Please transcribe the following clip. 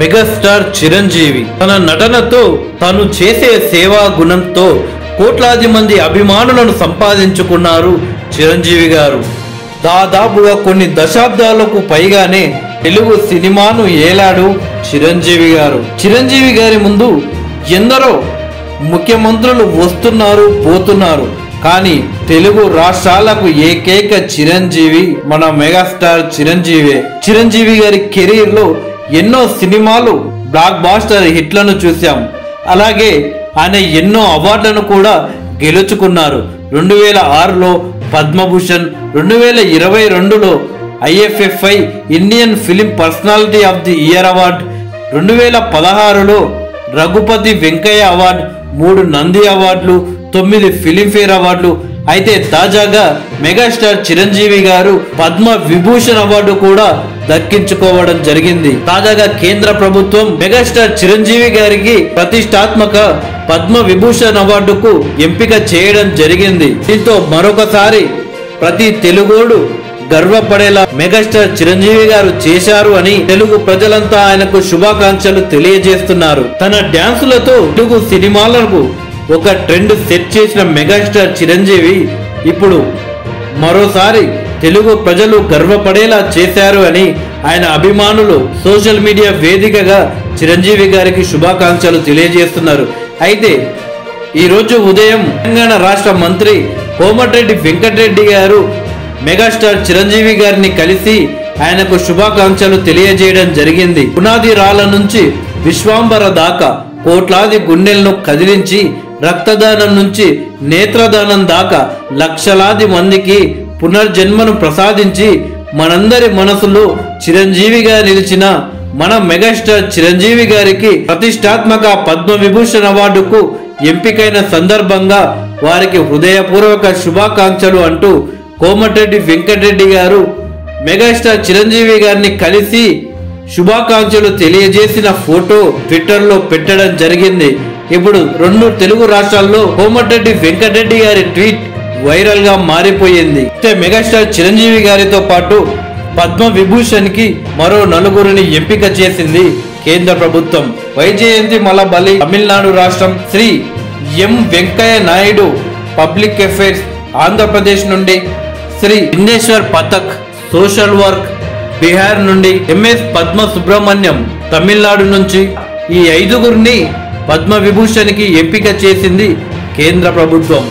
Megastar Chiranjeevi తన నటనతో తాను చేసే సేవా గుణంతో కోట్లాది మంది అభిమానులను సంపాదించుకున్నారు చిరంజీవి గారు. దాదాపుగా కొన్ని దశాబ్దాలకు పైగానే తెలుగు సినిమాను ఏలాడు చిరంజీవి గారు. చిరంజీవి గారి ముందు ఎందరో ముఖ్యమంత్రులు వస్తున్నారు పోతున్నారు, కానీ తెలుగు రాష్ట్రాలకు ఏకైక చిరంజీవి మన మెగాస్టార్ చిరంజీవి. చిరంజీవి గారి కెరీర్ లో ఎన్నో సినిమాలు బ్లాక్ బాస్టర్ హిట్లను చూశాం. అలాగే ఆయన ఎన్నో అవార్డులను కూడా గెలుచుకున్నారు. 2006లో పద్మభూషణ్, 2022లో IFFI Indian film personality of the year award, 2016లో రఘుపతి వెంకయ్య అవార్డు, 3 నంది అవార్డులు, 9 ఫిలింఫేర్ అవార్డులు. అయితే తాజాగా మెగాస్టార్ చిరంజీవి గారు పద్మ విభూషణ్ అవార్డు కూడా దక్కించుకోవడం జరిగింది. తాజాగా కేంద్ర ప్రభుత్వం మెగాస్టార్ చిరంజీవి గారికి ప్రతిష్టాత్మక పద్మ విభూషణ్ అవార్డుకు ఎంపిక చేయడం జరిగింది. దీంతో మరొకసారి ప్రతి తెలుగోడు గర్వపడేలా మెగాస్టార్ చిరంజీవి గారు చేశారు అని తెలుగు ప్రజలంతా ఆయనకు శుభాకాంక్షలు తెలియజేస్తున్నారు. తన డ్యాన్సులతో తెలుగు సినిమాలకు ఒక ట్రెండ్ సెట్ చేసిన మెగాస్టార్ చిరంజీవి ఇప్పుడు మరోసారి తెలుగు ప్రజలు గర్వపడేలా చేశారు అని ఆయన అభిమానులు సోషల్ మీడియా వేదికగా చిరంజీవి గారికి శుభాకాంక్షలు తెలియజేస్తున్నారు. అయితే ఈరోజు ఉదయం తెలంగాణ రాష్ట్ర మంత్రి కోమటిరెడ్డి వెంకటరెడ్డి గారు మెగాస్టార్ చిరంజీవి గారిని కలిసి ఆయనకు శుభాకాంక్షలు తెలియజేయడం జరిగింది. పునాది రాళ్ల నుంచి విశ్వాంబర దాకా కోట్లాది గుండెలను కదిలించి రక్తదానం నుంచి నేత్రదానం దాకా లక్షలాది మందికి పునర్జన్మను ప్రసాదించి మనందరి మనసులో చిరంజీవిగా నిలిచిన మన మెగాస్టార్ చిరంజీవి గారికి ప్రతిష్టాత్మక పద్మ విభూషణ్ అవార్డుకు ఎంపికైన సందర్భంగా వారికి హృదయపూర్వక శుభాకాంక్షలు అంటూ కోమటిరెడ్డి వెంకటరెడ్డి గారు మెగాస్టార్ చిరంజీవి గారిని కలిసి శుభాకాంక్షలు తెలియజేసిన ఫోటో ట్విట్టర్లో పెట్టడం జరిగింది. ఇప్పుడు 2 తెలుగు రాష్ట్రాల్లో కోమటిరెడ్డి వెంకటరెడ్డి గారి ట్వీట్ వైరల్ గా మారిపోయింది. మెగాస్టార్ చిరంజీవి గారితో పాటు పద్మ విభూషణ్ కి మరో 4గురిని ఎంపిక చేసింది కేంద్ర ప్రభుత్వం. వైజయంతి మలబలి తమిళనాడు రాష్ట్రం, శ్రీ ఎం వెంకయ్య నాయుడు పబ్లిక్ అఫైర్స్ ఆంధ్రప్రదేశ్ నుండి, శ్రీ విఘ్నేశ్వర్ పథక్ సోషల్ వర్క్ బీహార్ నుండి, MS పద్మ సుబ్రహ్మణ్యం తమిళనాడు నుంచి ఈ 5గురిని పద్మ విభూషణ్ కి ఎంపిక చేసింది కేంద్ర ప్రభుత్వం.